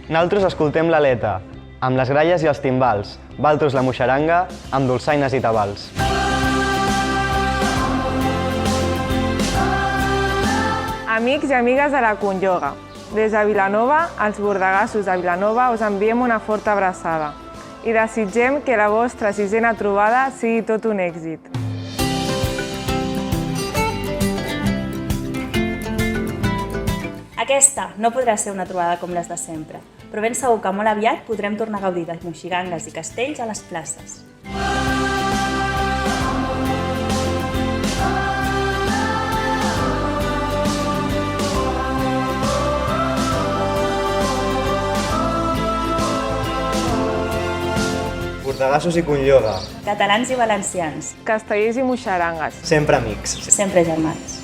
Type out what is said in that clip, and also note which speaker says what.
Speaker 1: Naltros escoltem l'aleta, amb les gralles i els timbals, valtros la moixaranga, amb dolçaines i tabals.
Speaker 2: Amics i amigues de la Conyoga, des de Vilanova, els bordegassos de Vilanova us enviem una forta abraçada i desitgem que la vostra sisena trobada sigui tot un èxit.
Speaker 3: Aquesta no podrà ser una trobada com les de sempre, però ben segur que molt aviat podrem tornar a gaudir de moxigangues i castells a les places.
Speaker 1: Bordegassos i Conyoga,
Speaker 3: Catalans i valencians,
Speaker 2: Castellers i moixarangues.
Speaker 1: sempre amics.
Speaker 3: sempre germans.